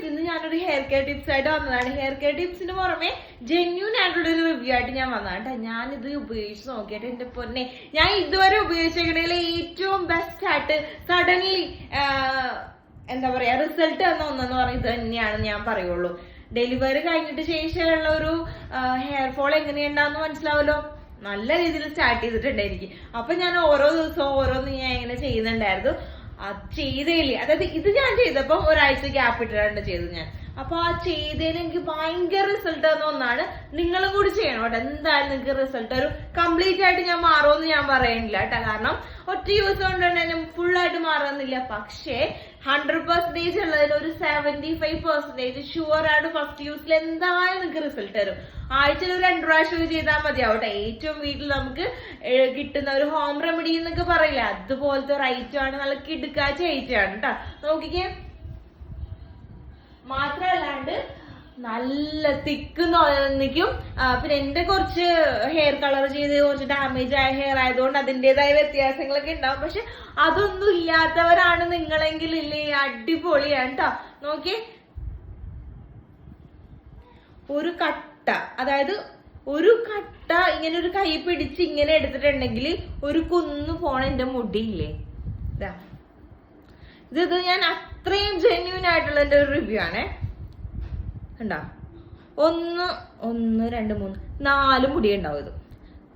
Guys, ഇന്ന് ഞാനൊരു hair care tips ആയിട്ട് വന്നതാണ്. ഹെയർ കെയർ ടിപ്സിന് പുറമെ ജെന്യൂൻ ആയിട്ടുള്ള ഒരു റിവ്യൂ ആയിട്ട് ഞാൻ വന്നതാണ് കേട്ടോ. ഞാനിത് ഉപയോഗിച്ച് നോക്കിയിട്ട് എന്റെ പൊന്നെ, ഞാൻ ഇതുവരെ ഉപയോഗിച്ചതിൽ ഏറ്റവും ബെസ്റ്റ് ആയിട്ട് സഡൻലി എന്താ പറയാ റിസൾട്ട് തന്ന ഒന്നെന്ന് പറഞ്ഞാൽ ഇത് തന്നെയാണ് ഞാൻ പറയുള്ളൂ. ഡെലിവറി കഴിഞ്ഞിട്ട് ശേഷമുള്ള ഒരു ഹെയർ ഫോൾ എങ്ങനെയുണ്ടാന്ന് മനസ്സിലാവല്ലോ. നല്ല രീതിയിൽ സ്റ്റാർട്ട് ചെയ്തിട്ടുണ്ട് എനിക്ക്. അപ്പൊ ഞാൻ ഓരോ ദിവസവും ഓരോന്ന് ഞാൻ ഇങ്ങനെ ചെയ്യുന്നുണ്ടായിരുന്നു. അത് ചെയ്തേലേ, അതായത് ഇത് ഞാൻ ചെയ്തപ്പോ ഒരാഴ്ച ഗ്യാപ്പ് ഇട്ടിട്ടാണ് ചെയ്തത് ഞാൻ. അപ്പൊ ആ ചെയ്തതിൽ എനിക്ക് ഭയങ്കര റിസൾട്ട് തന്ന ഒന്നാണ്. നിങ്ങളും കൂടി ചെയ്യണം കേട്ടോ. എന്തായാലും നിങ്ങൾക്ക് റിസൾട്ട് ഒരു കംപ്ലീറ്റ് ആയിട്ട് ഞാൻ മാറുമെന്ന് ഞാൻ പറയുന്നില്ല കേട്ടോ. കാരണം ഒറ്റ യൂസ് കൊണ്ട് തന്നെ ഫുൾ ആയിട്ട് മാറുന്നില്ല. പക്ഷേ 100% ഉള്ളതിൽ ഒരു 75% ഷുവർ ആണ് ഫസ്റ്റ് യൂസിൽ എന്തായാലും നിങ്ങൾക്ക് റിസൾട്ട് തരും. ആഴ്ചയിൽ ഒരു 2 പ്രാവശ്യം ചെയ്താൽ മതിയാവട്ടെ. ഏറ്റവും വീട്ടിൽ നമുക്ക് കിട്ടുന്ന ഒരു ഹോം റെമഡി എന്നൊക്കെ പറയില്ല, അതുപോലത്തെ ഒരു ഐറ്റം ആണ്. നല്ല കിടുക്കാച്ച ഐറ്റം ആണ് കേട്ടോ. നോക്കിക്കേ, മാത്രല്ലാണ്ട് നല്ല തിക്ക് നിൽക്കും. പിന്നെ എന്റെ കുറച്ച് ഹെയർ കളർ ചെയ്ത് കുറച്ച് ഡാമേജ് ആയ ഹെയർ ആയതുകൊണ്ട് അതിൻ്റെതായ വ്യത്യാസങ്ങളൊക്കെ ഉണ്ടാവും. പക്ഷെ അതൊന്നും ഇല്ലാത്തവരാണ് നിങ്ങളെങ്കിൽ ഇല്ലേ, അടിപൊളിയാണ് കേട്ടോ. നോക്കിയേ, ഒരു കട്ട, അതായത് ഒരു കട്ട ഇങ്ങനെ ഒരു കൈ പിടിച്ച് ഇങ്ങനെ എടുത്തിട്ടുണ്ടെങ്കിൽ ഒരു കുന്നു പോണ എന്റെ മുടിയില്ലേ, ഇത് ഞാൻ അത്രയും ജെന്യൂൻ ആയിട്ടുള്ള എന്റെ ഒരു റിവ്യൂ ആണേ. കണ്ടോ, 1 2 3 4 മുടി ഉണ്ടാവും. ഇത്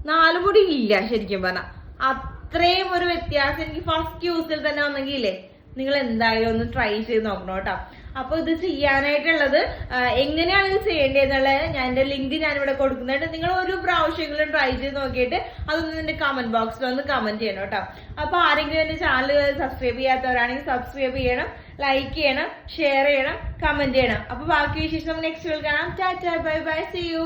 4 മുടി ഇല്ല ശരിക്കും പറഞ്ഞാ. അത്രയും ഒരു വ്യത്യാസം എനിക്ക് ഫസ്റ്റ് യൂസിൽ തന്നെ വന്നെങ്കിലേ നിങ്ങൾ എന്തായാലും ഒന്ന് ട്രൈ ചെയ്ത് നോക്കണം കേട്ടോ. അപ്പൊ ഇത് ചെയ്യാനായിട്ടുള്ളത് എങ്ങനെയാണ് ഇത് ചെയ്യേണ്ടതെന്നുള്ളത് ഞാൻ എന്റെ ലിങ്ക് ഞാനിവിടെ കൊടുക്കുന്നുണ്ട്. നിങ്ങൾ ഒരു പ്രാവശ്യമെങ്കിലും ട്രൈ ചെയ്ത് നോക്കിയിട്ട് അതൊന്ന് എന്റെ കമന്റ് ബോക്സിൽ ഒന്ന് കമന്റ് ചെയ്യണം കേട്ടോ. അപ്പൊ ആരെങ്കിലും എന്റെ ചാനൽ സബ്സ്ക്രൈബ് ചെയ്യാത്തവരാണെങ്കിൽ സബ്സ്ക്രൈബ് ചെയ്യണം, ലൈക്ക് ചെയ്യണം, ഷെയർ ചെയ്യണം, കമന്റ് ചെയ്യണം. അപ്പൊ ബാക്കി വിശേഷം നെക്സ്റ്റ് കാണാം. Tata, bye bye, see U.